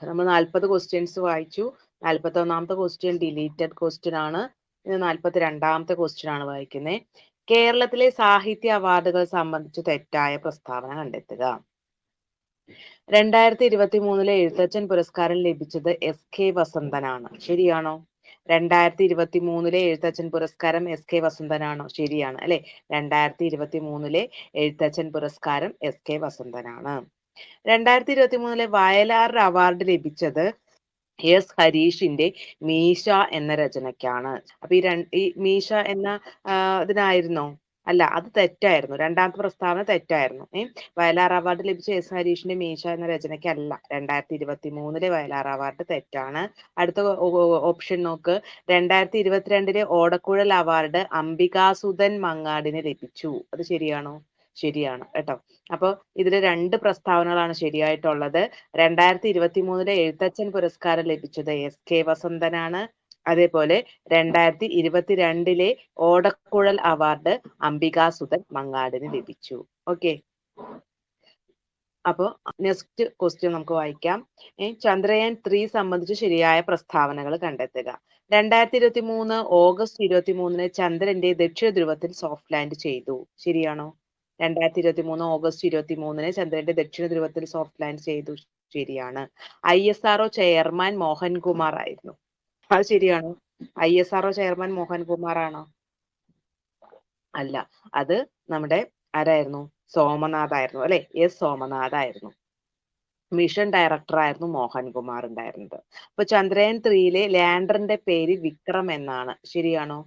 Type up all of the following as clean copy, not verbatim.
നമ്മൾ 40 ക്വസ്റ്റ്യൻസ് വായിച്ചു. 41ാമത്തെ question deleted question ആണ്. ഇത് 42ാമത്തെ ക്വസ്റ്റ്യൻ ആണ് വായിക്കുന്നത്. കേരളത്തിലെ സാഹിത്യ അവാർഡുകൾ സംബന്ധിച്ച് തെറ്റായ പ്രസ്താവന കണ്ടെത്തുക. 2023 എഴുത്തച്ഛൻ പുരസ്കാരം ലഭിച്ചത് SK വസന്തനാണ്. ശരിയാണോ? 2023 എഴുത്തച്ഛൻ പുരസ്കാരം SK വസന്തനാണോ? ശരിയാണ് അല്ലെ. 2023 എഴുത്തച്ഛൻ പുരസ്കാരം SK വസന്തനാണ്. 2023 വയലാർ അവാർഡ് ലഭിച്ചത് S ഹരീഷിന്റെ മീശ എന്ന രചനയ്ക്കാണ്. അപ്പൊ ഈ മീശ എന്ന ഇതിനായിരുന്നോ? അല്ല, അത് തെറ്റായിരുന്നു. രണ്ടാമത്തെ പ്രസ്താവന തെറ്റായിരുന്നു. വയലാർ അവാർഡ് ലഭിച്ച S ഹരീഷിന്റെ മീശ എന്ന രചനയ്ക്കല്ല. 2023 വയലാർ അവാർഡ് തെറ്റാണ്. അടുത്ത ഓപ്ഷൻ നോക്ക്. 2022 ഓടക്കുഴൽ അവാർഡ് അംബികാസുധൻ മങ്ങാടിന് ലഭിച്ചു. അത് ശരിയാണോ? ശരിയാണ് കേട്ടോ. അപ്പൊ ഇതിൽ 2 പ്രസ്താവനകളാണ് ശരിയായിട്ടുള്ളത്. 2023 എഴുത്തച്ഛൻ പുരസ്കാരം ലഭിച്ചത് SK വസന്തനാണ്. അതേപോലെ 2022 ഓടക്കുഴൽ അവാർഡ് അംബികാസുധൻ മങ്ങാടിന് ലഭിച്ചു. ഓക്കെ. അപ്പോൾ നെക്സ്റ്റ് ക്വസ്റ്റ്യൻ നമുക്ക് വായിക്കാം. ചന്ദ്രയാൻ 3 സംബന്ധിച്ച് ശരിയായ പ്രസ്താവനകൾ കണ്ടെത്തുക. 2023 ഓഗസ്റ്റ് 23 ചന്ദ്രന്റെ ദക്ഷിണ ധ്രുവത്തിൽ സോഫ്റ്റ് ലാൻഡ് ചെയ്തു. ശരിയാണോ? 2023 ഓഗസ്റ്റ് 23 ചന്ദ്രന്റെ ദക്ഷിണ ധ്രുവത്തിൽ സോഫ്റ്റ് ലാൻഡ് ചെയ്തു. ശരിയാണ്. ISRO ചെയർമാൻ മോഹൻകുമാർ ആയിരുന്നു. അത് ശരിയാണോ? ISRO ചെയർമാൻ മോഹൻകുമാർ ആണോ? അല്ല, അത് നമ്മുടെ ആരായിരുന്നു? സോമനാഥ് ആയിരുന്നു അല്ലെ. സോമനാഥ് ആയിരുന്നു. മിഷൻ ഡയറക്ടർ ആയിരുന്നു മോഹൻകുമാർ ഉണ്ടായിരുന്നത്. അപ്പൊ ചന്ദ്രയാൻ 3 ലാൻഡറിന്റെ പേര് വിക്രം എന്നാണ്. ശരിയാണോ?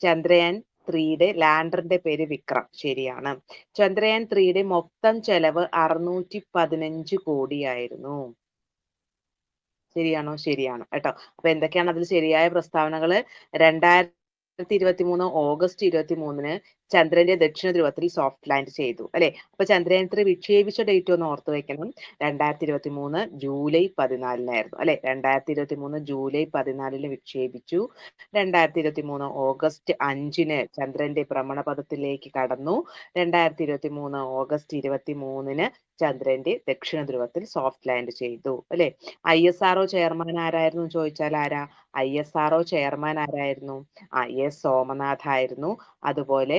ചന്ദ്രയാൻ 3 ലാൻഡറിന്റെ പേര് വിക്രം. ശരിയാണ്. ചന്ദ്രയാൻ 3 മൊത്തം ചെലവ് 615 കോടിയായിരുന്നു. ശരിയാണോ? ശരിയാണ് കേട്ടോ. അപ്പൊ എന്തൊക്കെയാണ് അതിൽ ശരിയായ പ്രസ്താവനകള്? 2023 ഓഗസ്റ്റ് 23 ചന്ദ്രന്റെ ദക്ഷിണ ധ്രുവത്തിൽ സോഫ്റ്റ് ലാൻഡ് ചെയ്തു അല്ലെ. അപ്പൊ ചന്ദ്രയാൻ 3 വിക്ഷേപിച്ച ഡേറ്റ് ഒന്ന് ഓർത്തു വെക്കണം. 2023 ജൂലൈ 14 അല്ലെ. 2023 ജൂലൈ 14 വിക്ഷേപിച്ചു. 2023 ഓഗസ്റ്റ് 5 ചന്ദ്രന്റെ ഭ്രമണപഥത്തിലേക്ക് കടന്നു. 2023 ഓഗസ്റ്റ് 23 ചന്ദ്രന്റെ ദക്ഷിണ ധ്രുവത്തിൽ സോഫ്റ്റ് ലാൻഡ് ചെയ്തു അല്ലെ. ISRO ചെയർമാൻ ആരായിരുന്നു ചോദിച്ചാൽ ആരാ? ISRO ചെയർമാൻ ആരായിരുന്നു? സോമനാഥ് ആയിരുന്നു. അതുപോലെ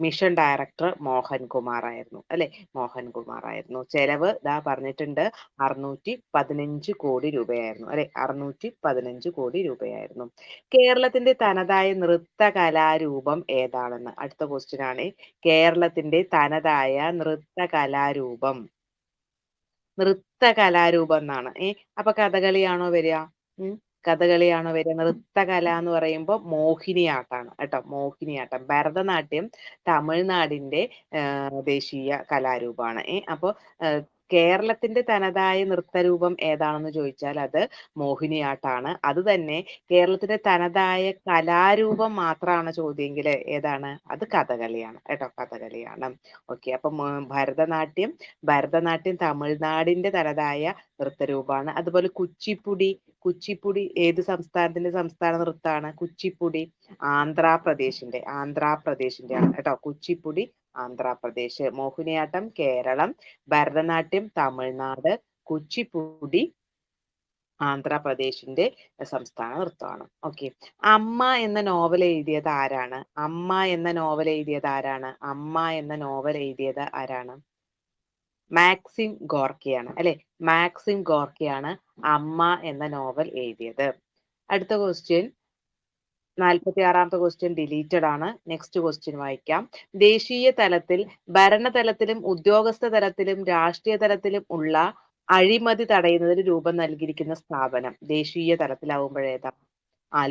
മിഷൻ ഡയറക്ടർ മോഹൻകുമാർ ആയിരുന്നു അല്ലെ. മോഹൻകുമാർ ആയിരുന്നു. ചെലവ് ദാ പറഞ്ഞിട്ടുണ്ട് 615 കോടി രൂപയായിരുന്നു അല്ലെ. 615 കോടി രൂപയായിരുന്നു. കേരളത്തിന്റെ തനതായ നൃത്ത കലാരൂപം ഏതാണെന്ന് അടുത്ത ക്വസ്റ്റ്യൻ ആണ്. കേരളത്തിന്റെ തനതായ നൃത്ത കലാരൂപം എന്നാണ്. അപ്പൊ കഥകളിയാണോ വരിക? കഥകളിയാണോ വരിക? നൃത്തകല എന്ന് പറയുമ്പോൾ മോഹിനിയാട്ടാണ് കേട്ടോ. മോഹിനിയാട്ടം. ഭരതനാട്യം തമിഴ്നാടിന്റെ ദേശീയ കലാരൂപമാണ്. അപ്പൊ കേരളത്തിന്റെ തനതായ നൃത്തരൂപം ഏതാണെന്ന് ചോദിച്ചാൽ അത് മോഹിനിയാട്ടാണ്. അത് തന്നെ കേരളത്തിന്റെ തനതായ കലാരൂപം മാത്രമാണ് ചോദ്യമെങ്കിൽ ഏതാണ്? അത് കഥകളിയാണ് കേട്ടോ. കഥകളിയാണ്. ഓക്കെ. അപ്പം ഭരതനാട്യം തമിഴ്നാടിന്റെ തനതായ നൃത്തരൂപമാണ്. അതുപോലെ കുച്ചിപ്പുടി ഏത് സംസ്ഥാനത്തിന്റെ സംസ്ഥാന നൃത്തമാണ്? കുച്ചിപ്പുടി ആന്ധ്രാപ്രദേശിന്റെ ആണ് കേട്ടോ. കുച്ചിപ്പുടി ആന്ധ്രാപ്രദേശ്. മോഹിനിയാട്ടം കേരളം, ഭരതനാട്യം തമിഴ്നാട്, കുച്ചിപ്പുടി ആന്ധ്രാപ്രദേശിന്റെ സംസ്ഥാന നൃത്തമാണ്. ഓക്കെ. അമ്മ എന്ന നോവൽ എഴുതിയത് ആരാണ്? അമ്മ എന്ന നോവൽ എഴുതിയത് ആരാണ്? അമ്മ എന്ന നോവൽ എഴുതിയത് ആരാണ്? മാക്സിം ഗോർക്കിയാണ് അല്ലെ. മാക്സിം ഗോർക്കിയാണ് അമ്മ എന്ന നോവൽ എഴുതിയത്. അടുത്ത ക്വസ്റ്റ്യൻ 46ാമത്തെ ക്വസ്റ്റ്യൻ ഡിലീറ്റഡ് ആണ്. നെക്സ്റ്റ് ക്വസ്റ്റ്യൻ വായിക്കാം. ദേശീയ തലത്തിൽ ഭരണതലത്തിലും ഉദ്യോഗസ്ഥ തലത്തിലും രാഷ്ട്രീയ തലത്തിലും ഉള്ള അഴിമതി തടയുന്നതിന് രൂപം നൽകിയിരിക്കുന്ന സ്ഥാപനം ദേശീയ തലത്തിലാവുമ്പോഴേതാ?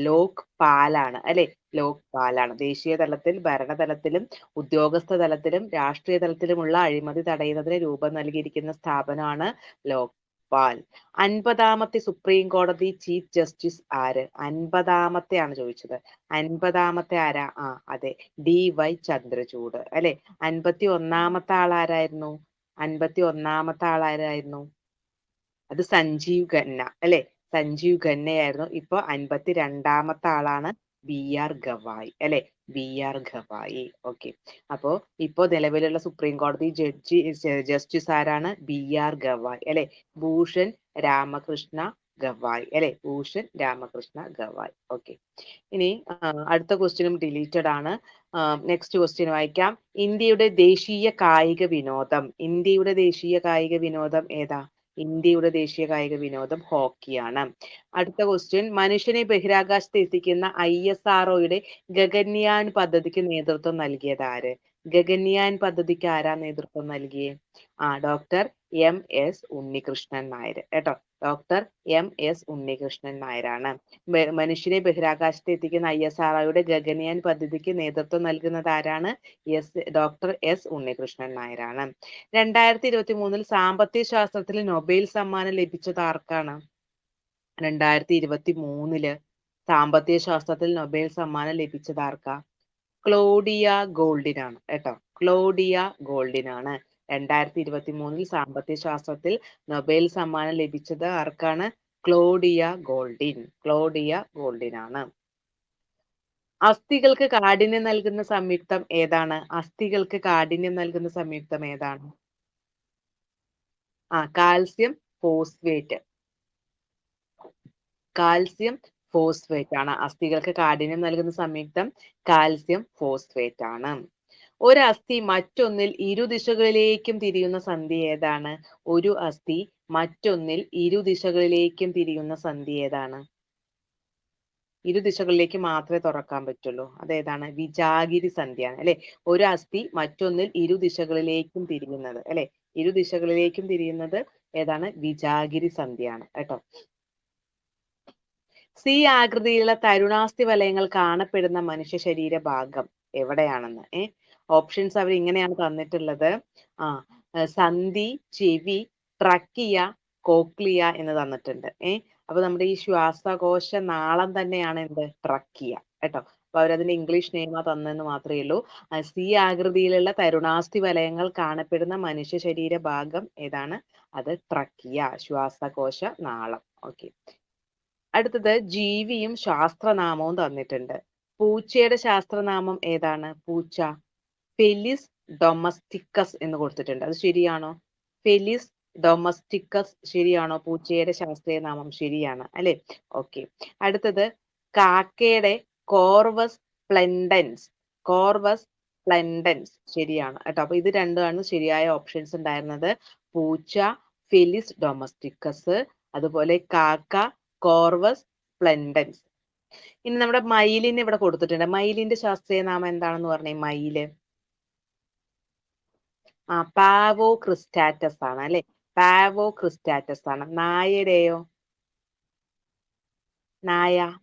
ലോക്പാലാണ് അല്ലെ. ലോക്പാലാണ്. ദേശീയ തലത്തിൽ ഭരണതലത്തിലും ഉദ്യോഗസ്ഥ തലത്തിലും രാഷ്ട്രീയ തലത്തിലുമുള്ള അഴിമതി തടയുന്നതിന് രൂപം നൽകിയിരിക്കുന്ന സ്ഥാപനമാണ് ലോക്പാൽ. 50ാമത്തെ സുപ്രീം കോടതി ചീഫ് ജസ്റ്റിസ് ആര്? 50ാമത്തെ ആണ് ചോദിച്ചത്. 50ാമത്തെ ആരാ? അതെ, DY ചന്ദ്രചൂഡ് അല്ലെ. 51ാമത്തെ ആളാരായിരുന്നു? 51ാമത്തെ ആളാരായിരുന്നു? അത് സഞ്ജീവ് ഖന്ന അല്ലെ. സഞ്ജീവ് ഖന്നയായിരുന്നു. ഇപ്പൊ 52ാമത്തെ ആളാണ് BR ഗവായി അല്ലെ. BR ഗവായി. ഓക്കെ. അപ്പോ ഇപ്പോ നിലവിലുള്ള സുപ്രീം കോടതി ജസ്റ്റിസ് ആരാണ്? BR ഗവായി അല്ലെ. ഭൂഷൺ രാമകൃഷ്ണ ഗവായ് അല്ലെ, ഭൂഷൺ രാമകൃഷ്ണ ഗവായ്. ഓക്കെ, ഇനി അടുത്ത ക്വസ്റ്റ്യനും ഡിലീറ്റഡ് ആണ്. നെക്സ്റ്റ് ക്വസ്റ്റ്യൻ വായിക്കാം. ഇന്ത്യയുടെ ദേശീയ കായിക വിനോദം. ഇന്ത്യയുടെ ദേശീയ കായിക വിനോദം ഏതാ? ഇന്ത്യയുടെ ദേശീയ കായിക വിനോദം ഹോക്കിയാണ്. അടുത്ത ക്വസ്റ്റ്യൻ, മനുഷ്യനെ ബഹിരാകാശത്ത് എത്തിക്കുന്ന ISROയുടെ ഗഗൻയാൻ പദ്ധതിക്ക് നേതൃത്വം നൽകിയത് ആര്? ഗഗൻയാൻ പദ്ധതിക്ക് ആരാ നേതൃത്വം നൽകിയേ? ഡോക്ടർ MS ഉണ്ണികൃഷ്ണൻ നായർ കേട്ടോ. ഡോക്ടർ MS ഉണ്ണികൃഷ്ണൻ നായരാണ്. മനുഷ്യനെ ബഹിരാകാശത്ത് എത്തിക്കുന്ന ISROയുടെ ഗഗൻയാൻ പദ്ധതിക്ക് നേതൃത്വം നൽകുന്നത് ആരാണ്? ഡോക്ടർ S ഉണ്ണികൃഷ്ണൻ നായരാണ്. 2023 സാമ്പത്തിക ശാസ്ത്രത്തിൽ നൊബേൽ സമ്മാനം ലഭിച്ചത് ആർക്കാണ്? 2023 സാമ്പത്തിക ശാസ്ത്രത്തിൽ നൊബേൽ സമ്മാനം ലഭിച്ചത് ആർക്കാ? ക്ലോഡിയ ഗോൾഡിനാണ് കേട്ടോ. ക്ലോഡിയ ഗോൾഡിനാണ് 2023 സാമ്പത്തിക ശാസ്ത്രത്തിൽ നൊബേൽ സമ്മാനം ലഭിച്ചത് ആർക്കാണ്? Claudia Goldin. ക്ലോഡിയ ഗോൾഡിനാണ്. അസ്ഥികൾക്ക് കാഠിന്യം നൽകുന്ന സംയുക്തം ഏതാണ്? അസ്ഥികൾക്ക് കാഠിന്യം നൽകുന്ന സംയുക്തം ഏതാണ്? Calcium phosphate. കാൽസ്യം ഫോസ്ഫേറ്റ് ആണ്. അസ്ഥികൾക്ക് കാഠിന്യം നൽകുന്ന സംയുക്തം കാൽസ്യം ഫോസ്ഫേറ്റ് ആണ്. ഒരു അസ്ഥി മറ്റൊന്നിൽ ഇരുദിശകളിലേക്കും തിരിയുന്ന സന്ധി ഏതാണ്? ഒരു അസ്ഥി മറ്റൊന്നിൽ ഇരുദിശകളിലേക്കും തിരിയുന്ന സന്ധി ഏതാണ്? ഇരുദിശകളിലേക്ക് മാത്രമേ തുറക്കാൻ പറ്റുള്ളൂ. അതേതാണ്? വിജാഗിരി സന്ധിയാണ് അല്ലെ. ഒരു അസ്ഥി മറ്റൊന്നിൽ ഇരുദിശകളിലേക്കും തിരിയുന്നത് അല്ലെ. ഇരുദിശകളിലേക്കും തിരിയുന്നത് ഏതാണ്? വിജാഗിരി സന്ധിയാണ് കേട്ടോ. C ആകൃതിയിലുള്ള തരുണാസ്ഥി വലയങ്ങൾ കാണപ്പെടുന്ന മനുഷ്യ ശരീര ഭാഗം എവിടെയാണെന്ന്? ഓപ്ഷൻസ് അവർ ഇങ്ങനെയാണ് തന്നിട്ടുള്ളത്. സന്ധി, ചെവി, ട്രക്കിയ, കോക്ലിയ എന്ന് തന്നിട്ടുണ്ട്. അപ്പൊ നമ്മുടെ ഈ ശ്വാസകോശ നാളം തന്നെയാണ് എന്ത്? ട്രക്കിയ കേട്ടോ. അപ്പൊ അവരതിന്റെ ഇംഗ്ലീഷ് നെയിമാ തന്നെന്ന് മാത്രമേ ഉള്ളൂ. C ആകൃതിയിലുള്ള തരുണാസ്ഥി വലയങ്ങൾ കാണപ്പെടുന്ന മനുഷ്യ ശരീര ഭാഗം ഏതാണ്? അത് ട്രക്കിയ, ശ്വാസകോശ നാളം. ഓക്കെ, അടുത്തത് ജീവിയും ശാസ്ത്രനാമവും തന്നിട്ടുണ്ട്. പൂച്ചയുടെ ശാസ്ത്രനാമം ഏതാണ്? പൂച്ച ഫെലിസ് ഡൊമസ്റ്റിക്കസ് എന്ന് കൊടുത്തിട്ടുണ്ട്. അത് ശരിയാണോ? ഫെലിസ് ഡൊമസ്റ്റിക്കസ് ശരിയാണോ? പൂച്ചയുടെ ശാസ്ത്രീയ നാമം ശരിയാണ് അല്ലെ. ഓക്കെ, അടുത്തത് കാക്കയുടെ കോർവസ് പ്ലെൻഡൻസ്. കോർവസ് പ്ലെൻഡൻസ് ശരിയാണ് കേട്ടോ. അപ്പൊ ഇത് രണ്ടുമാണ് ശരിയായ ഓപ്ഷൻസ് ഉണ്ടായിരുന്നത്. പൂച്ച ഫെലിസ് ഡൊമസ്റ്റിക്കസ്, അതുപോലെ കാക്ക കോർവസ് പ്ലെൻഡൻസ്. ഇനി നമ്മുടെ മയിലിനെ ഇവിടെ കൊടുത്തിട്ടുണ്ട്. മയിലിന്റെ ശാസ്ത്രീയ നാമം എന്താണെന്ന് പറഞ്ഞേ? മയില് പാവോ ക്രിസ്റ്റാറ്റസ് ആണ് അല്ലെ. പാവോ ക്രിസ്റ്റാറ്റസ് ആണ്. നായയുടെയോ?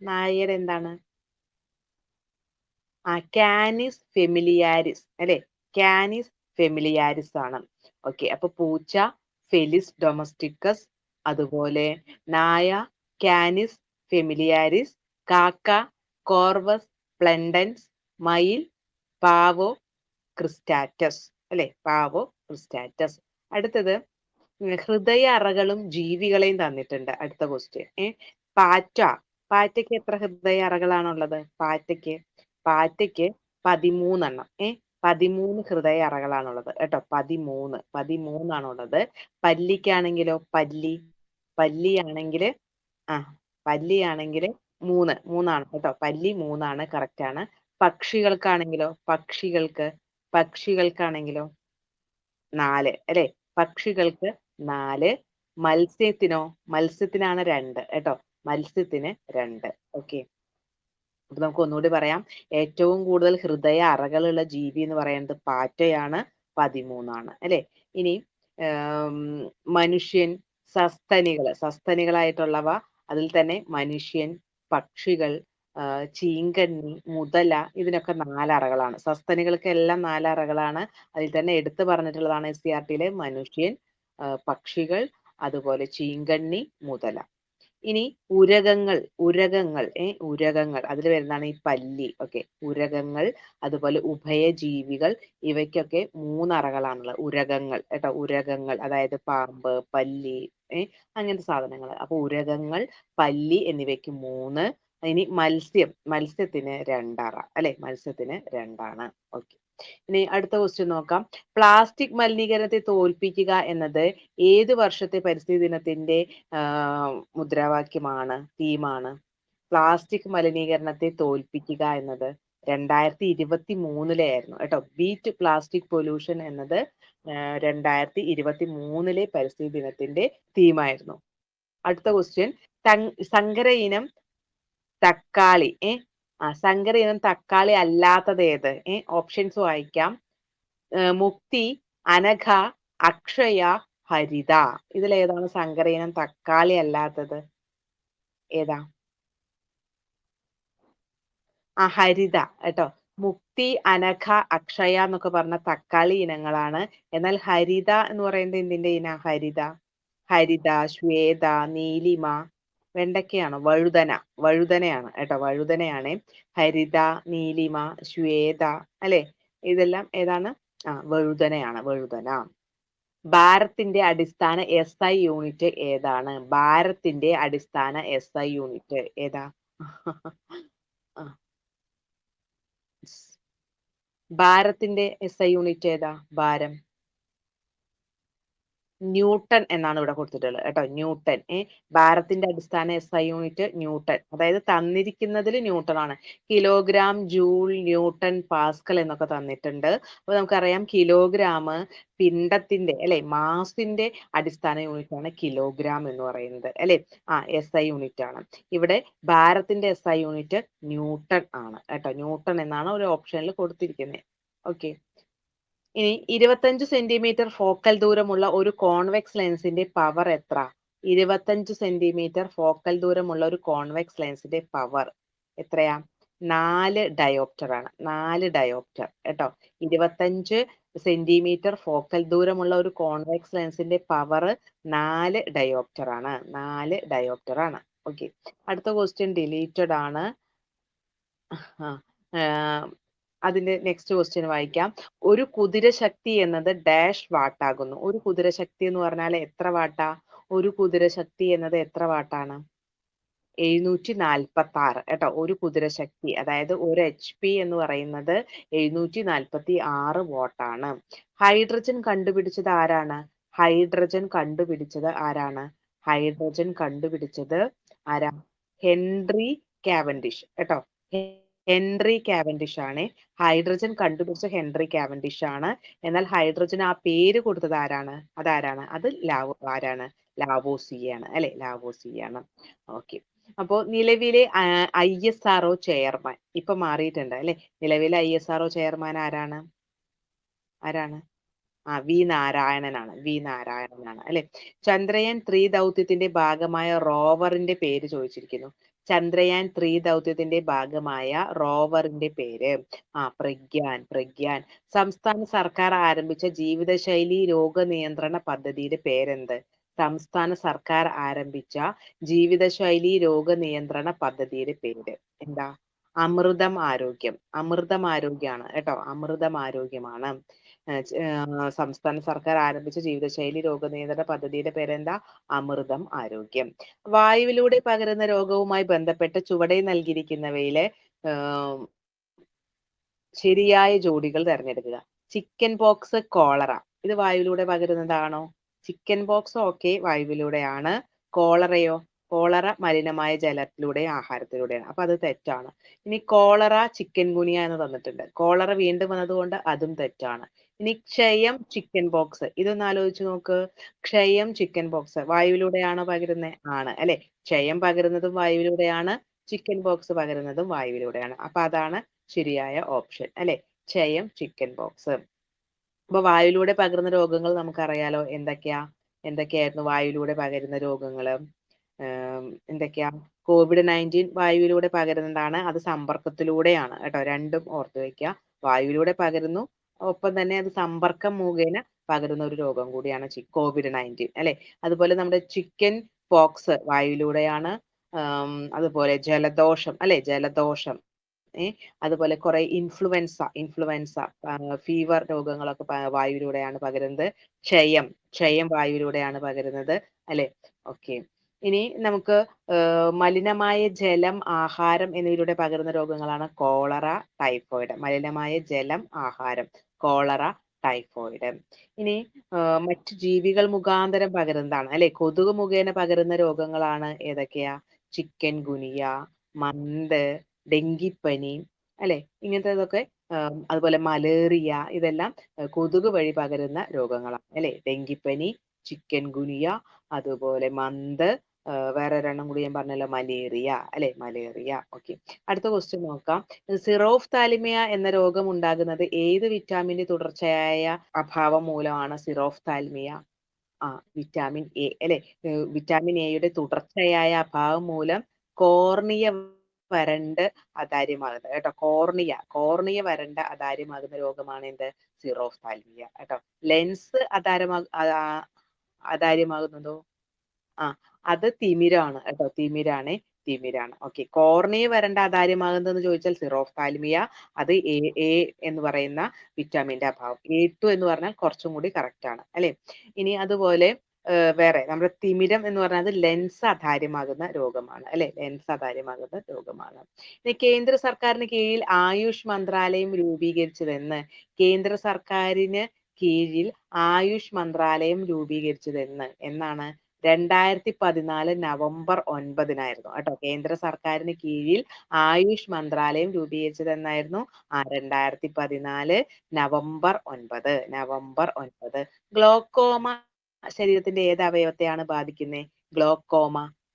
നായയുടെ എന്താണ്? കാനിസ് ഫെമിലിയാരിസ് അല്ലെ. കാനിസ് ഫെമിലിയാരിസ് ആണ്. ഓക്കെ, അപ്പൊ പൂച്ച ഫെലിസ് ഡൊമസ്റ്റിക്കസ്, അതുപോലെ നായ കാനിസ് ഫെമിലിയാരിസ്, കാക്ക കോർവസ് പ്ലെൻഡൻസ്, മയിൽ പാവോ ക്രിസ്റ്റാറ്റസ് അല്ലെ. പാവോ ക്രിസ്റ്റാറ്റസ്. അടുത്തത് ഹൃദയ അറകളും ജീവികളെയും തന്നിട്ടുണ്ട്. അടുത്ത ക്വസ്റ്റ്യൻ, പാറ്റയ്ക്ക് എത്ര ഹൃദയ അറകളാണുള്ളത്? പാറ്റയ്ക്ക് 13 13 ഹൃദയ അറകളാണുള്ളത് കേട്ടോ. 13 പല്ലിക്കാണെങ്കിലോ? പല്ലിയാണെങ്കിൽ പല്ലിയാണെങ്കിൽ 3 കേട്ടോ. പല്ലി 3 കറക്റ്റ് ആണ്. പക്ഷികൾക്കാണെങ്കിലോ? പക്ഷികൾക്കാണെങ്കിലോ 4 അല്ലെ. പക്ഷികൾക്ക് 4. മത്സ്യത്തിനാണ് 2 കേട്ടോ. മത്സ്യത്തിന് 2. ഓക്കെ, അപ്പൊ നമുക്ക് ഒന്നുകൂടി പറയാം. ഏറ്റവും കൂടുതൽ ഹൃദയ അറകളുള്ള ജീവി എന്ന് പറയുന്നത് പാറ്റയാണ്. 13 അല്ലെ. ഇനി മനുഷ്യൻ, സസ്തനികളായിട്ടുള്ളവ, അതിൽ തന്നെ മനുഷ്യൻ, പക്ഷികൾ, ചീങ്കണ്ണി, മുതല, ഇതിനൊക്കെ 4 അറകളാണ്. സസ്തനികൾക്ക് എല്ലാം 4 അറകളാണ്. അതിൽ തന്നെ എടുത്തു പറഞ്ഞിട്ടുള്ളതാണ് SCERT-യിലെ മനുഷ്യൻ, പക്ഷികൾ, അതുപോലെ ചീങ്കണ്ണി, മുതല. ഇനി ഉരഗങ്ങൾ അതിൽ വരുന്നതാണ് ഈ പല്ലി. ഓക്കെ, ഉരഗങ്ങൾ, അതുപോലെ ഉഭയജീവികൾ, ഇവയ്ക്കൊക്കെ 3 അറകളാണുള്ളത്. ഉരഗങ്ങൾ കേട്ടോ. ഉരഗങ്ങൾ അതായത് പാമ്പ്, പല്ലി, അങ്ങനത്തെ സാധനങ്ങൾ. അപ്പൊ ഉരഗങ്ങൾ, പല്ലി എന്നിവയ്ക്ക് 3. ഇനി മത്സ്യത്തിന് 2 അറ അല്ലെ. മത്സ്യത്തിന് 2 ആണ്. ഓക്കെ, ഇനി അടുത്ത ക്വസ്റ്റ്യൻ നോക്കാം. പ്ലാസ്റ്റിക് മലിനീകരണത്തെ തോൽപ്പിക്കുക എന്നത് ഏത് വർഷത്തെ പരിസ്ഥിതി ദിനത്തിന്റെ മുദ്രാവാക്യമാണ്, തീമാണ്? പ്ലാസ്റ്റിക് മലിനീകരണത്തെ തോൽപ്പിക്കുക എന്നത് 2023 ആയിരുന്നു കേട്ടോ. ബീറ്റ് പ്ലാസ്റ്റിക് പൊല്യൂഷൻ എന്നത് 2023 പരിസ്ഥിതി ദിനത്തിന്റെ തീമായിരുന്നു. അടുത്ത ക്വസ്റ്റ്യൻ, സങ്കര ഇനം തക്കാളി സങ്കര ഇനം തക്കാളി അല്ലാത്തത് ഏത്? ഓപ്ഷൻസ് വായിക്കാം. മുക്തി, അനഘ, അക്ഷയ, ഹരിത. ഇതിലേതാണ് സങ്കര ഇനം തക്കാളി അല്ലാത്തത്? ഏതാ? ഹരിത കേട്ടോ. മുക്തി, അനഘ, അക്ഷയ എന്നൊക്കെ പറഞ്ഞ തക്കാളി ഇനങ്ങളാണ്. എന്നാൽ ഹരിത എന്ന് പറയുന്നത് എന്തിന്റെ ഇന? ഹരിത, ഹരിത, ശ്വേത, നീലിമ, വെണ്ടയ്ക്കയാണോ? വഴുതനയാണ് കേട്ടോ. വഴുതനയാണ് ഹരിത, നീലിമ, ശ്വേത, അല്ലെ? ഇതെല്ലാം ഏതാണ്? വഴുതനയാണ്, വഴുതന. ഭാരത്തിന്റെ അടിസ്ഥാന SI യൂണിറ്റ് ഏതാണ്? ഭാരത്തിന്റെ അടിസ്ഥാന SI യൂണിറ്റ് ഏതാ? ഭാരത്തിന്റെ SI യൂണിറ്റ് ഏതാ? ഭാരം ന്യൂട്ടൺ എന്നാണ് ഇവിടെ കൊടുത്തിട്ടുള്ളത് കേട്ടോ. ന്യൂട്ടൺ. ഭാരത്തിന്റെ അടിസ്ഥാന SI യൂണിറ്റ് ന്യൂട്ടൺ. അതായത് തന്നിരിക്കുന്നതിൽ ന്യൂട്ടൺ ആണ്. കിലോഗ്രാം, ജൂൾ, ന്യൂട്ടൺ, പാസ്കൽ എന്നൊക്കെ തന്നിട്ടുണ്ട്. അപ്പൊ നമുക്കറിയാം കിലോഗ്രാം പിണ്ഡത്തിന്റെ അല്ലെ, മാസിന്റെ അടിസ്ഥാന യൂണിറ്റ് ആണ് കിലോഗ്രാം എന്ന് പറയുന്നത് അല്ലെ. SI യൂണിറ്റ് ആണ്. ഇവിടെ ഭാരത്തിന്റെ SI യൂണിറ്റ് ന്യൂട്ടൺ ആണ് കേട്ടോ. ന്യൂട്ടൺ എന്നാണ് ഒരു ഓപ്ഷനിൽ കൊടുത്തിരിക്കുന്നത്. ഓക്കെ. ഇനി 25 സെന്റിമീറ്റർ ഫോക്കൽ ദൂരമുള്ള ഒരു കോൺവെക്സ് ലെൻസിന്റെ പവർ എത്ര? 25 സെന്റിമീറ്റർ ഫോക്കൽ ദൂരമുള്ള ഒരു കോൺവെക്സ് ലെൻസിന്റെ പവർ എത്രയാ? 4 ഡയോപ്റ്റർ ആണ്. 4 ഡയോപ്റ്റർ കേട്ടോ. 25 സെന്റിമീറ്റർ ഫോക്കൽ ദൂരമുള്ള ഒരു കോൺവെക്സ് ലെൻസിന്റെ പവർ 4 ഡയോപ്റ്റർ ആണ്. 4 ഡയോപ്റ്റർ ആണ്. ഓക്കെ. അടുത്ത ക്വസ്റ്റ്യൻ ഡിലീറ്റഡ് ആണ്. അതിന്റെ നെക്സ്റ്റ് ക്വസ്റ്റ്യൻ വായിക്കാം. ഒരു കുതിരശക്തി എന്നത് ഡാഷ് വാട്ട് ആകുന്നു. ഒരു കുതിരശക്തി എന്ന് പറഞ്ഞാൽ എത്ര വാട്ടാ? ഒരു കുതിരശക്തി എന്നത് എത്ര വാട്ടാണ്? 746 കേട്ടോ. ഒരു കുതിരശക്തി, അതായത് ഒരു HP എന്ന് പറയുന്നത് 746 വാട്ടാണ്. ഹൈഡ്രജൻ കണ്ടുപിടിച്ചത് ആരാണ്? ഹൈഡ്രജൻ കണ്ടുപിടിച്ചത് ആരാണ്? ഹൈഡ്രജൻ കണ്ടുപിടിച്ചത് ആരാ? ഹെൻറി കാവൻഡിഷ് കേട്ടോ. ഹെൻറി കാവൻഡിഷ് ആണ്. ഹൈഡ്രജൻ കണ്ടുപിടിച്ച ഹെൻറി കാവൻഡിഷ് ആണ്. എന്നാൽ ഹൈഡ്രജൻ ആ പേര് കൊടുത്തത് ആരാണ്? അതാരാണ്? അത് ആരാണ്? ലാവോസിയാണ് അല്ലെ. ലാവോസിയാണ്. ഓക്കെ. അപ്പോ നിലവിലെ ISRO ചെയർമാൻ ഇപ്പൊ മാറിയിട്ടുണ്ട് അല്ലെ. നിലവിലെ ISRO ചെയർമാൻ ആരാണ്? ആരാണ്? വി നാരായണനാണ്. വി നാരായണനാണ് അല്ലെ. ചന്ദ്രയാൻ 3 ദൗത്യത്തിന്റെ ഭാഗമായ റോവറിന്റെ പേര് ചോദിച്ചിരിക്കുന്നു. ചന്ദ്രയാൻ 3 ദൗത്യത്തിന്റെ ഭാഗമായ റോവറിന്റെ പേര് പ്രഗ്യാൻ. പ്രഗ്യാൻ. സംസ്ഥാന സർക്കാർ ആരംഭിച്ച ജീവിതശൈലി രോഗനിയന്ത്രണ പദ്ധതിയുടെ പേരെന്ത്? സംസ്ഥാന സർക്കാർ ആരംഭിച്ച ജീവിതശൈലി രോഗനിയന്ത്രണ പദ്ധതിയുടെ പേര് എന്താ? അമൃതം ആരോഗ്യം. അമൃതം ആരോഗ്യമാണ് കേട്ടോ. അമൃതം ആരോഗ്യമാണ്. സംസ്ഥാന സർക്കാർ ആരംഭിച്ച ജീവിതശൈലി രോഗനിയന്ത്രണ പദ്ധതിയുടെ പേരെന്താ? അമൃതം ആരോഗ്യം. വായുവിലൂടെ പകരുന്ന രോഗവുമായി ബന്ധപ്പെട്ട് ചുവടെ നൽകിയിരിക്കുന്നവയിലെ ശരിയായ ജോഡികൾ തിരഞ്ഞെടുക്കുക. Chicken pox, cholera. ഇത് വായുവിലൂടെ പകരുന്നതാണോ? ചിക്കൻ പോക്സ് ഓക്കെ, വായുവിലൂടെയാണ്. കോളറയോ? കോളറ മലിനമായ ജലത്തിലൂടെയും ആഹാരത്തിലൂടെയാണ്. അപ്പൊ അത് തെറ്റാണ്. ഇനി കോളറ, ചിക്കൻ ഗുനിയ എന്ന് തന്നിട്ടുണ്ട്. കോളറ വീണ്ടും വന്നതുകൊണ്ട് അതും തെറ്റാണ്. ഇനി ക്ഷയം, ചിക്കൻ പോക്സ്. ഇതൊന്ന് ആലോചിച്ച് നോക്ക്. ക്ഷയം, ചിക്കൻ പോക്സ് വായുവിലൂടെയാണോ പകരുന്നത്? ആണ് അല്ലെ. ക്ഷയം പകരുന്നതും വായുവിലൂടെയാണ്. Chicken pox പകരുന്നതും വായുവിലൂടെയാണ്. അപ്പൊ അതാണ് ശരിയായ ഓപ്ഷൻ അല്ലെ. ക്ഷയം, ചിക്കൻ പോക്സ്. അപ്പൊ വായുവിലൂടെ പകരുന്ന രോഗങ്ങൾ നമുക്കറിയാലോ. എന്തൊക്കെയായിരുന്നു വായുവിലൂടെ പകരുന്ന രോഗങ്ങൾ? എന്തൊക്കെയാ? COVID-19 വായുവിലൂടെ പകരുന്നതാണ്. അത് സമ്പർക്കത്തിലൂടെയാണ് കേട്ടോ. രണ്ടും ഓർത്തു വെക്കുക. വായുവിലൂടെ പകരുന്നു, ഒപ്പം തന്നെ അത് സമ്പർക്കം മുഖേന പകരുന്ന ഒരു രോഗം കൂടിയാണ് COVID-19 അല്ലെ. അതുപോലെ നമ്മുടെ ചിക്കൻ പോക്സ് വായുവിലൂടെയാണ്. അതുപോലെ ജലദോഷം അല്ലെ. ജലദോഷം. അതുപോലെ കുറെ ഇൻഫ്ലുവൻസ ഫീവർ രോഗങ്ങളൊക്കെ വായുവിലൂടെയാണ് പകരുന്നത്. ക്ഷയം വായുവിലൂടെയാണ് പകരുന്നത് അല്ലെ. ഓക്കെ. ഇനി നമുക്ക് മലിനമായ ജലം, ആഹാരം എന്നിവയിലൂടെ പകരുന്ന രോഗങ്ങളാണ് കോളറ, ടൈഫോയിഡ്. മലിനമായ ജലം, ആഹാരം, കോളറ, ടൈഫോയിഡ്. ഇനി മറ്റു ജീവികൾ മുഖാന്തരം പകരുന്നതാണ് അല്ലെ? കൊതുക് മുഖേന പകരുന്ന രോഗങ്ങളാണ് ഏതൊക്കെയാ? ചിക്കൻ ഗുനിയ, മന്ത്, ഡെങ്കിപ്പനി അല്ലെ? ഇങ്ങനത്തേതൊക്കെ അതുപോലെ മലേറിയ ഇതെല്ലാം കൊതുക് വഴി പകരുന്ന രോഗങ്ങളാണ് അല്ലെ? ഡെങ്കിപ്പനി, ചിക്കൻ ഗുനിയ, അതുപോലെ മന്ത്, വേറെ ഒരെണ്ണം കൂടി ഞാൻ പറഞ്ഞല്ലോ മലേറിയ അല്ലെ? മലേറിയ. ഓക്കെ. അടുത്ത ക്വസ്റ്റ്യൻ നോക്കാം. സിറോഫ് താലിമിയ എന്ന രോഗം ഉണ്ടാകുന്നത് ഏത് വിറ്റാമിന്റെ തുടർച്ചയായ അഭാവം മൂലമാണ് സിറോഫ് താലിമിയ? ആ, വിറ്റാമിൻ എ അല്ലെ? വിറ്റാമിൻ എയുടെ തുടർച്ചയായ അഭാവം മൂലം കോർണിയ വരണ്ട് അതാര്യമാകുന്നത് കേട്ടോ. കോർണിയ വരണ്ട് അതാര്യമാകുന്ന രോഗമാണ് എന്ത്? സിറോഫ് താലിമിയ കേട്ടോ. ലെൻസ് അതാര്യമാകുന്നതോ? ആ, അത് തിമിരാണ് കേട്ടോ. തിമിരാണ്. ഓക്കെ. കോർണിയ വരണ്ട അതാര്യമാകുന്നതെന്ന് ചോദിച്ചാൽ സിറോഫ്താൽമിയ. അത് എ എന്ന് പറയുന്ന വിറ്റാമിന്റെ അഭാവം. A2 എന്ന് പറഞ്ഞാൽ കുറച്ചും കൂടി കറക്റ്റ് ആണ് അല്ലെ? ഇനി അതുപോലെ വേറെ നമ്മുടെ തിമിരം എന്ന് പറഞ്ഞാൽ ലെൻസ് അധാര്യമാകുന്ന രോഗമാണ് അല്ലെ? ലെൻസ് അധാര്യമാകുന്ന രോഗമാണ്. ഇനി കേന്ദ്ര സർക്കാരിന് കീഴിൽ ആയുഷ് മന്ത്രാലയം രൂപീകരിച്ചതെന്ന്? കേന്ദ്ര സർക്കാരിന് കീഴിൽ ആയുഷ് മന്ത്രാലയം രൂപീകരിച്ചതെന്ന്? എന്നാണ്? 2014 നവംബർ 9-നായിരുന്നു കേട്ടോ. കേന്ദ്ര സർക്കാരിന് കീഴിൽ ആയുഷ് മന്ത്രാലയം രൂപീകരിച്ചത് എന്നായിരുന്നു? 2014 നവംബർ 9. നവംബർ 9. ഗ്ലോക്കോമ ശരീരത്തിന്റെ ഏത് അവയവത്തെയാണ് ബാധിക്കുന്നത്?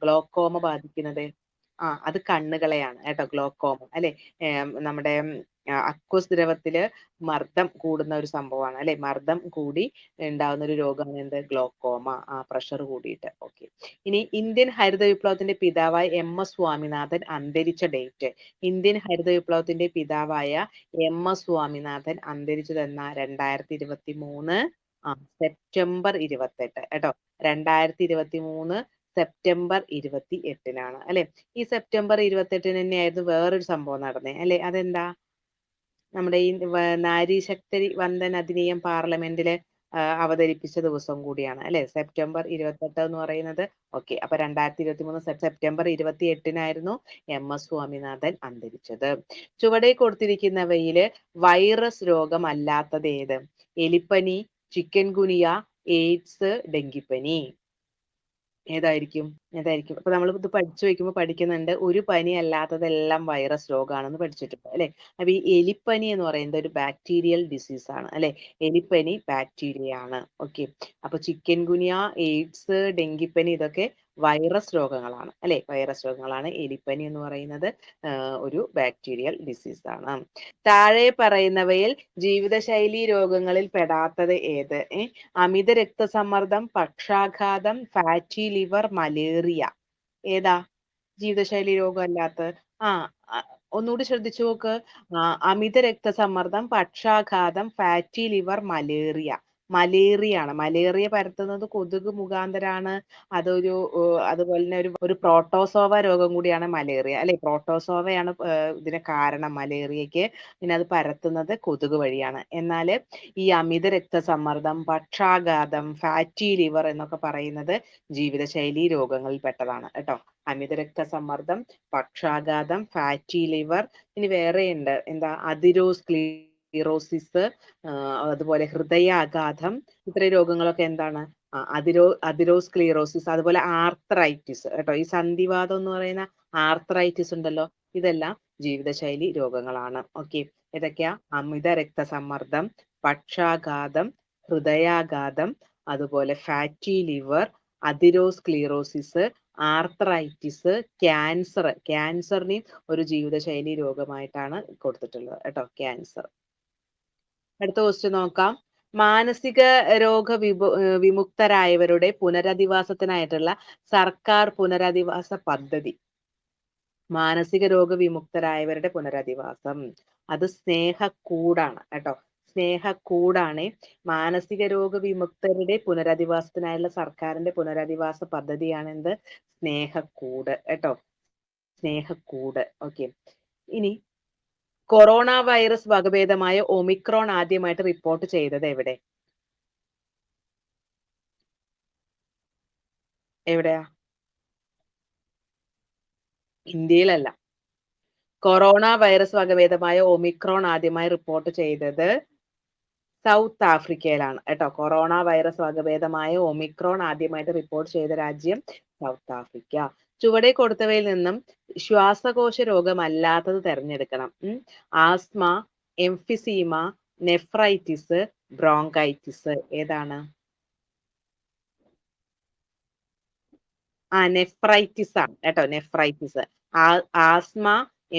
ഗ്ലോക്കോമ ബാധിക്കുന്നത് അത് കണ്ണുകളെയാണ് കേട്ടോ. ഗ്ലോക്കോമ അല്ലെ? നമ്മുടെ അക്വസ് ദ്രവത്തില് മർദ്ദം കൂടുന്ന ഒരു സംഭവമാണ് അല്ലെ? മർദ്ദം കൂടി ഉണ്ടാകുന്ന ഒരു രോഗമാണ് എന്ത്? ഗ്ലോക്കോമ. പ്രഷർ കൂടിയിട്ട്. ഓക്കെ. ഇനി ഇന്ത്യൻ ഹരിത വിപ്ലവത്തിന്റെ പിതാവായ MS സ്വാമിനാഥൻ അന്തരിച്ച ഡേറ്റ്? ഇന്ത്യൻ ഹരിത വിപ്ലവത്തിന്റെ പിതാവായ MS സ്വാമിനാഥൻ അന്തരിച്ചത് എന്നാ? 2023 സെപ്റ്റംബർ 28 കേട്ടോ. 2023 സെപ്റ്റംബർ 28-നാണ് അല്ലെ? ഈ സെപ്റ്റംബർ 28-ന് തന്നെയായിരുന്നു വേറൊരു സംഭവം നടന്നേ അല്ലെ? അതെന്താ? നമ്മുടെ ഈ നാരി ശക്തി വന്ദൻ അധിനിയം പാർലമെന്റില് അവതരിപ്പിച്ച ദിവസം കൂടിയാണ് അല്ലെ? സെപ്റ്റംബർ 28 എന്ന് പറയുന്നത്. ഓക്കെ. അപ്പൊ 2023 സെപ്റ്റംബർ 28-നായിരുന്നു MS സ്വാമിനാഥൻ അന്തരിച്ചത്. ചുവടെ കൊടുത്തിരിക്കുന്നവയില് വൈറസ് രോഗം അല്ലാത്തത് ഏത്? എലിപ്പനി, ചിക്കൻ ഗുനിയ, എയ്ഡ്സ്, ഡെങ്കിപ്പനി. ഏതായിരിക്കും? അപ്പൊ നമ്മൾ ഇത് പഠിച്ചു വെക്കുമ്പോൾ പഠിക്കുന്നുണ്ട്. ഒരു പനി അല്ലാത്തതെല്ലാം വൈറസ് രോഗാണെന്ന് പഠിച്ചിട്ടുണ്ട് അല്ലെ? അപ്പൊ ഈ എലിപ്പനി എന്ന് പറയുന്നത് ഒരു ബാക്ടീരിയൽ ഡിസീസ് ആണ് അല്ലെ? എലിപ്പനി ബാക്ടീരിയ ആണ്. ഓക്കെ. അപ്പൊ ചിക്കൻ ഗുനിയ, എയ്ഡ്സ്, ഡെങ്കിപ്പനി ഇതൊക്കെ വൈറസ് രോഗങ്ങളാണ് അല്ലെ? വൈറസ് രോഗങ്ങളാണ്. എലിപ്പനി എന്ന് പറയുന്നത് ഒരു ബാക്ടീരിയൽ ഡിസീസ് ആണ്. താഴെ പറയുന്നവയിൽ ജീവിതശൈലി രോഗങ്ങളിൽ പെടാത്തത് ഏത്? അമിത രക്തസമ്മർദ്ദം, പക്ഷാഘാതം, ഫാറ്റി ലിവർ, മലേറിയ. ഏതാ ജീവിതശൈലി രോഗം അല്ലാത്തത്? ആ ഒന്നുകൂടി ശ്രദ്ധിച്ചു നോക്ക്. അമിത രക്തസമ്മർദ്ദം, പക്ഷാഘാതം, ഫാറ്റി ലിവർ, മലേറിയ. മലേറിയ പരത്തുന്നത് കൊതുക് മുഖാന്തരാണ്. അതൊരു അതുപോലെ തന്നെ ഒരു പ്രോട്ടോസോവ രോഗം കൂടിയാണ് മലേറിയ അല്ലെ? പ്രോട്ടോസോവയാണ് ഇതിന് കാരണം മലേറിയക്ക്. പിന്നെ അത് പരത്തുന്നത് കൊതുക് വഴിയാണ്. എന്നാല് ഈ അമിത രക്തസമ്മർദ്ദം, പക്ഷാഘാതം, ഫാറ്റി ലിവർ എന്നൊക്കെ പറയുന്നത് ജീവിതശൈലി രോഗങ്ങളിൽ പെട്ടതാണ് കേട്ടോ. അമിത രക്തസമ്മർദ്ദം, പക്ഷാഘാതം, ഫാറ്റി ലിവർ, ഇനി വേറെയുണ്ട് എന്താ? അതിരോസ്ക്ലീറോസിസ്, അതുപോലെ ഹൃദയാഘാതം. ഇത്രയും രോഗങ്ങളൊക്കെ എന്താണ്? അതിരോസ്ക്ലീറോസിസ്, അതുപോലെ ആർത്രൈറ്റിസ് കേട്ടോ. ഈ സന്ധിവാതം എന്ന് പറയുന്ന ആർത്രൈറ്റിസ് ഉണ്ടല്ലോ, ഇതെല്ലാം ജീവിതശൈലി രോഗങ്ങളാണ്. ഓക്കെ. ഏതൊക്കെയാ? അമിത രക്തസമ്മർദ്ദം, പക്ഷാഘാതം, ഹൃദയാഘാതം, അതുപോലെ ഫാറ്റി ലിവർ, അതിരോസ്ക്ലീറോസിസ്, ആർത്രൈറ്റിസ്, ക്യാൻസറിനെയും ഒരു ജീവിതശൈലി രോഗമായിട്ടാണ് കൊടുത്തിട്ടുള്ളത് കേട്ടോ. ക്യാൻസർ. അടുത്ത ക്വസ്റ്റ്യൻ നോക്കാം. മാനസിക രോഗ വിമുക്തരായവരുടെ പുനരധിവാസത്തിനായിട്ടുള്ള സർക്കാർ പുനരധിവാസ പദ്ധതി. മാനസിക രോഗ വിമുക്തരായവരുടെ പുനരധിവാസം. അത് സ്നേഹക്കൂടാണ് കേട്ടോ. സ്നേഹക്കൂടാണ്. മാനസിക രോഗ വിമുക്തരുടെ പുനരധിവാസത്തിനായുള്ള സർക്കാരിന്റെ പുനരധിവാസ പദ്ധതിയാണ് എന്ത്? സ്നേഹക്കൂട് കേട്ടോ. സ്നേഹക്കൂട്. ഓക്കെ. ഇനി കൊറോണ വൈറസ് വകഭേദമായ ഒമിക്രോൺ ആദ്യമായിട്ട് റിപ്പോർട്ട് ചെയ്തത് എവിടെ? എവിടെയാ? ഇന്ത്യയിലല്ല. കൊറോണ വൈറസ് വകഭേദമായ ഒമിക്രോൺ ആദ്യമായി റിപ്പോർട്ട് ചെയ്തത് സൗത്ത് ആഫ്രിക്കയിലാണ് കേട്ടോ. കൊറോണ വൈറസ് വകഭേദമായ ഒമിക്രോൺ ആദ്യമായിട്ട് റിപ്പോർട്ട് ചെയ്ത രാജ്യം സൗത്ത് ആഫ്രിക്ക. ചുവടെ കൊടുത്തവയിൽ നിന്നും ശ്വാസകോശ രോഗമല്ലാത്തത് തിരഞ്ഞെടുക്കണം. ആസ്മ, എംഫിസീമ, നെഫ്രൈറ്റിസ്, ബ്രോങ്കൈറ്റിസ് ഏതാണ്? നെഫ്രൈറ്റിസ് ആണ് കേട്ടോ. നെഫ്രൈറ്റിസ്. ആസ്മ,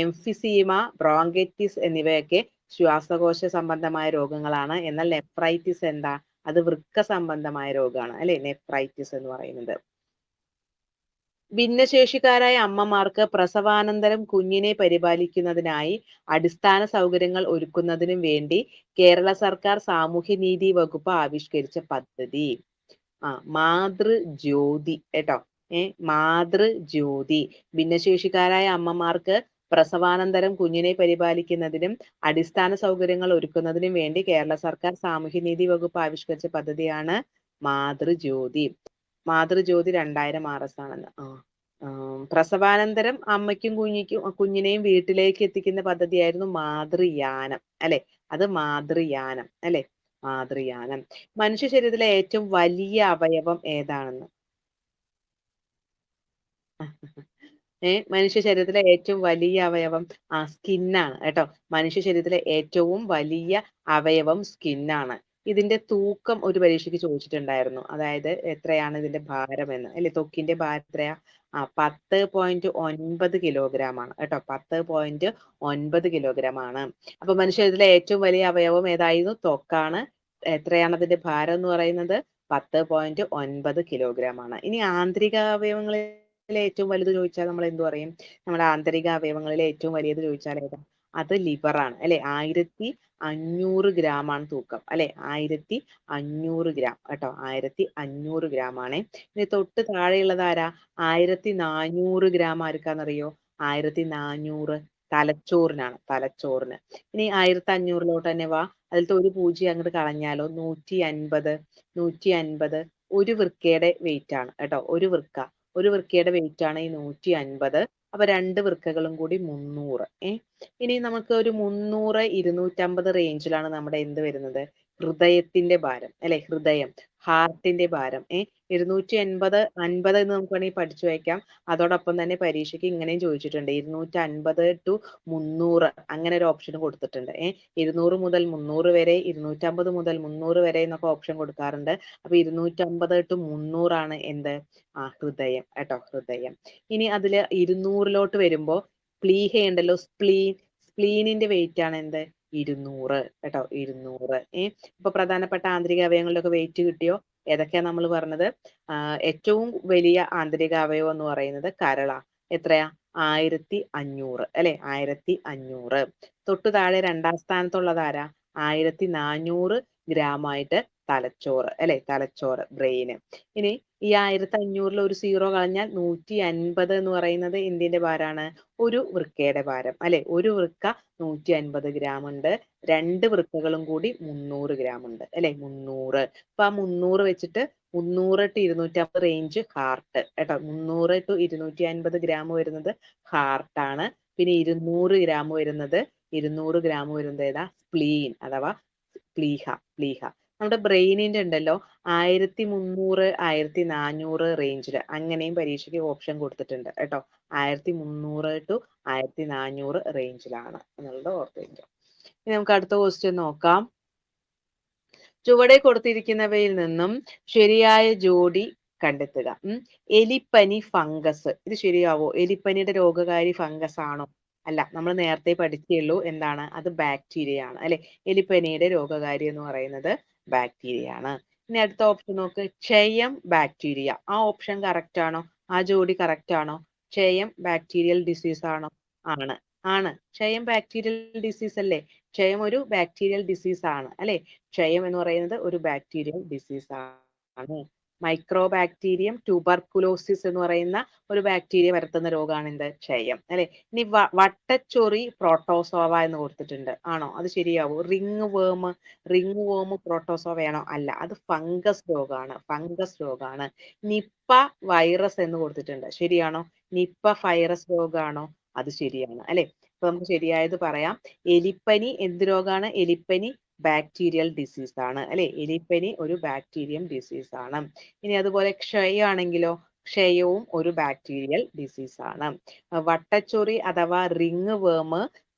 എംഫിസീമ, ബ്രോങ്കൈറ്റിസ് എന്നിവയൊക്കെ ശ്വാസകോശ സംബന്ധമായ രോഗങ്ങളാണ്. എന്നാൽ നെഫ്രൈറ്റിസ് എന്താ? അത് വൃക്ക സംബന്ധമായ രോഗമാണ് അല്ലെ, നെഫ്രൈറ്റിസ് എന്ന് പറയുന്നത്. ഭിന്നശേഷിക്കാരായ അമ്മമാർക്ക് പ്രസവാനന്തരം കുഞ്ഞിനെ പരിപാലിക്കുന്നതിനായി അടിസ്ഥാന സൗകര്യങ്ങൾ ഒരുക്കുന്നതിനും വേണ്ടി കേരള സർക്കാർ സാമൂഹ്യനീതി വകുപ്പ് ആവിഷ്കരിച്ച പദ്ധതി മാതൃജ്യോതി കേട്ടോ. മാതൃജ്യോതി. ഭിന്നശേഷിക്കാരായ അമ്മമാർക്ക് പ്രസവാനന്തരം കുഞ്ഞിനെ പരിപാലിക്കുന്നതിനും അടിസ്ഥാന സൗകര്യങ്ങൾ ഒരുക്കുന്നതിനും വേണ്ടി കേരള സർക്കാർ സാമൂഹ്യനീതി വകുപ്പ് ആവിഷ്കരിച്ച പദ്ധതിയാണ് മാതൃജ്യോതി. മാതൃജ്യോതി 2000 RS ആണെന്ന്. പ്രസവാനന്തരം അമ്മയ്ക്കും കുഞ്ഞിനെയും വീട്ടിലേക്ക് എത്തിക്കുന്ന പദ്ധതിയായിരുന്നു മാതൃയാനം അല്ലെ. അത് മാതൃയാനം അല്ലെ. മാതൃയാനം. മനുഷ്യ ശരീരത്തിലെ ഏറ്റവും വലിയ അവയവം ഏതാണെന്ന്? മനുഷ്യ ശരീരത്തിലെ ഏറ്റവും വലിയ അവയവം സ്കിന്നാണ് കേട്ടോ. മനുഷ്യ ശരീരത്തിലെ ഏറ്റവും വലിയ അവയവം സ്കിന്നാണ്. ഇതിന്റെ തൂക്കം ഒരു പരീക്ഷയ്ക്ക് ചോദിച്ചിട്ടുണ്ടായിരുന്നു. അതായത് എത്രയാണ് ഇതിന്റെ ഭാരം എന്ന് അല്ലെ. ത്വക്കിന്റെ ഭാരം എത്രയാ? 10.9 കിലോഗ്രാം ആണ് കേട്ടോ. 10.9 കിലോഗ്രാം ആണ്. അപ്പൊ മനുഷ്യ ശരീരത്തിലെ ഏറ്റവും വലിയ അവയവം ഏതായിരുന്നു? ത്വക്കാണ്. എത്രയാണ് അതിന്റെ ഭാരം എന്ന് പറയുന്നത്? 10.9 കിലോഗ്രാം ആണ്. ഇനി ആന്തരിക അവയവങ്ങളിൽ ഏറ്റവും വലുത് ചോദിച്ചാൽ നമ്മൾ എന്ത് പറയും? നമ്മുടെ ആന്തരിക അവയവങ്ങളിലെ ഏറ്റവും വലിയത് ചോദിച്ചാൽ ഏതാ? അത് ലിവർ ആണ് അല്ലെ. 1500 ഗ്രാം ആണ് തൂക്കം അല്ലെ. 1500 ഗ്രാം കേട്ടോ. 1500 ഗ്രാം ആണ്. ഇനി തൊട്ട് താഴെയുള്ളത് ആരാ? 1400 ഗ്രാം ആർക്കാന്നറിയോ? 1400 തലച്ചോറിനാണ്. തലച്ചോറിന്. ഇനി 1500ലോട്ട് തന്നെ വാ. അതിലത്തെ ഒരു പൂജ്യം അങ്ങോട്ട് കളഞ്ഞാലോ? 150 ഒരു വൃക്കയുടെ വെയിറ്റ് ആണ് കേട്ടോ. ഒരു വൃക്കയുടെ വെയിറ്റ് ആണ് ഈ 150. അപ്പൊ 2 വൃക്കകളും കൂടി 300. ഇനി നമുക്ക് ഒരു 300, 250 റേഞ്ചിലാണ് നമ്മുടെ എന്ത് വരുന്നത്? ഹൃദയത്തിന്റെ ഭാരം അല്ലെ. ഹൃദയം, ഹാർട്ടിന്റെ ഭാരം 250, 50 എന്ന് നമുക്ക് വേണമെങ്കിൽ പഠിച്ചു വയ്ക്കാം. അതോടൊപ്പം തന്നെ പരീക്ഷയ്ക്ക് ഇങ്ങനെയും ചോദിച്ചിട്ടുണ്ട്. 250 to 300 അങ്ങനെ ഒരു ഓപ്ഷൻ കൊടുത്തിട്ടുണ്ട്. 200 മുതൽ 300 വരെ, 250 മുതൽ 300 വരെ എന്നൊക്കെ ഓപ്ഷൻ കൊടുക്കാറുണ്ട്. അപ്പൊ 250 to 300 ആണ് എന്ത്? ഹൃദയം കേട്ടോ. ഹൃദയം. ഇനി അതില് 200ലോട്ട് വരുമ്പോ പ്ലീഹ ഉണ്ടല്ലോ. സ്പ്ലീനിന്റെ വെയിറ്റ് ആണ് എന്ത്? 200 കേട്ടോ. 200. ഇപ്പൊ പ്രധാനപ്പെട്ട ആന്തരിക അവയവങ്ങളിലൊക്കെ വെയിറ്റ് കിട്ടിയോ? ഏതൊക്കെയാ നമ്മൾ പറഞ്ഞത്? ഏറ്റവും വലിയ ആന്തരിക അവയവം എന്ന് പറയുന്നത് കരളാ. എത്രയാ? 1500 അല്ലെ. 1500. തൊട്ടു താഴെ രണ്ടാം സ്ഥാനത്തുള്ളത് ആരാ? 1400 ഗ്രാം ആയിട്ട് തലച്ചോറ് അല്ലെ. തലച്ചോറ്, ബ്രെയിന്. ഇനി ഈ 1500ൽ ഒരു 0 കളഞ്ഞാൽ 150 എന്ന് പറയുന്നത് എന്തിന്റെ ഭാരാണ്? ഒരു വൃക്കയുടെ ഭാരം അല്ലെ. ഒരു വൃക്ക 150 ഗ്രാം ഉണ്ട്. 2 വൃക്കകളും കൂടി 300 ഗ്രാം ഉണ്ട് അല്ലെ. 300. അപ്പൊ ആ 300 വെച്ചിട്ട് 300 to 250 റേഞ്ച് ഹാർട്ട് കേട്ടോ. 300 to 250 ഗ്രാം വരുന്നത് ഹാർട്ടാണ്. പിന്നെ 200 ഗ്രാം വരുന്നത് ഏതാ? സ്പ്ലീൻ അഥവാ പ്ലീഹ. നമ്മുടെ ബ്രെയിനിന്റെ ഉണ്ടല്ലോ 1300, 1400 റേഞ്ചിൽ അങ്ങനെയും പരീക്ഷയ്ക്ക് ഓപ്ഷൻ കൊടുത്തിട്ടുണ്ട് കേട്ടോ. 1300 to 1400 റേഞ്ചിലാണ് എന്നുള്ളത് ഓർത്ത് വയ്ക്കുക. ഇനി നമുക്ക് അടുത്ത ക്വസ്റ്റ്യൻ നോക്കാം. ചുവടെ കൊടുത്തിരിക്കുന്നവയിൽ നിന്നും ശരിയായ ജോഡി കണ്ടെത്തുക. എലിപ്പനി ഫംഗസ്. ഇത് ശരിയാവോ? എലിപ്പനിയുടെ രോഗകാരി ഫംഗസ് ആണോ? അല്ല. നമ്മൾ നേരത്തെ പഠിച്ചേയുള്ളൂ. എന്താണ്? അത് ബാക്ടീരിയ ആണ് അല്ലെ. എലിപ്പനിയുടെ രോഗകാരി എന്ന് പറയുന്നത് ബാക്ടീരിയ ആണ്. ഇനി അടുത്ത ഓപ്ഷൻ നോക്ക്. ക്ഷയം ബാക്ടീരിയ. ആ ഓപ്ഷൻ കറക്റ്റ് ആണോ? ആ ജോഡി കറക്റ്റ് ആണോ? ക്ഷയം ബാക്ടീരിയൽ ഡിസീസ് ആണോ? ആണ്. ക്ഷയം ബാക്ടീരിയൽ ഡിസീസ് അല്ലേ. ക്ഷയം ഒരു ബാക്ടീരിയൽ ഡിസീസ് ആണ് അല്ലെ. ക്ഷയം എന്ന് പറയുന്നത് ഒരു ബാക്ടീരിയൽ ഡിസീസ് ആണ്. മൈക്രോബാക്ടീരിയം ട്യൂബർകുലോസിസ് എന്ന് പറയുന്ന ഒരു ബാക്ടീരിയ പരത്തുന്ന രോഗമാണ് എന്ത്? ക്ഷയം. അല്ലെ? ഇനി വട്ടച്ചൊറി പ്രോട്ടോസോവ എന്ന് കൊടുത്തിട്ടുണ്ട്. ആണോ? അത് ശരിയാവോ? റിംഗ് വേം പ്രോട്ടോസോവയാണോ? അല്ല. അത് ഫംഗസ് രോഗാണ്. ഫംഗസ് രോഗാണ്. നിപ്പ വൈറസ് എന്ന് കൊടുത്തിട്ടുണ്ട്. ശരിയാണോ? നിപ്പ വൈറസ് രോഗാണോ? അത് ശരിയാണ്. അല്ലെ? അപ്പൊ നമുക്ക് ശരിയായത് പറയാം. എലിപ്പനി എന്ത് രോഗാണ്? എലിപ്പനി ബാക്ടീരിയൽ ഡിസീസ് ആണ്. അല്ലെ? എലിപ്പനി ഒരു ബാക്ടീരിയം ഡിസീസ് ആണ്. ഇനി അതുപോലെ ക്ഷയമാണെങ്കിലോ? ക്ഷയവും ഒരു ബാക്ടീരിയൽ ഡിസീസ് ആണ്. വട്ടച്ചൊറി അഥവാ റിംഗ് വേം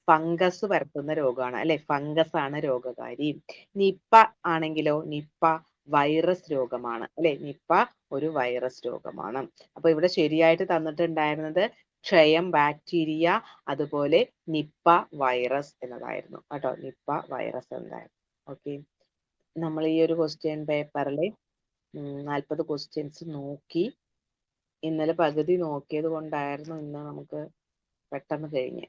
ഫംഗസ് പരത്തുന്ന രോഗമാണ്. അല്ലെ? ഫംഗസ് ആണ് രോഗകാരി. നിപ്പ ആണെങ്കിലോ? നിപ്പ വൈറസ് രോഗമാണ്. അല്ലെ? നിപ്പ ഒരു വൈറസ് രോഗമാണ്. അപ്പൊ ഇവിടെ ശരിയായിട്ട് തന്നിട്ടുണ്ടായിരുന്നത് ക്ഷയം ബാക്ടീരിയ, അതുപോലെ നിപ്പ വൈറസ് എന്നതായിരുന്നു കേട്ടോ. നിപ്പ വൈറസ് എന്നായിരുന്നു. ഓക്കെ. നമ്മൾ ഈ ഒരു ക്വസ്റ്റ്യൻ പേപ്പറിൽ 40 ക്വസ്റ്റ്യൻസ് നോക്കി. ഇന്നലെ പകുതി നോക്കിയത് കൊണ്ടായിരുന്നു ഇന്ന് നമുക്ക് പെട്ടെന്ന് കഴിഞ്ഞ്.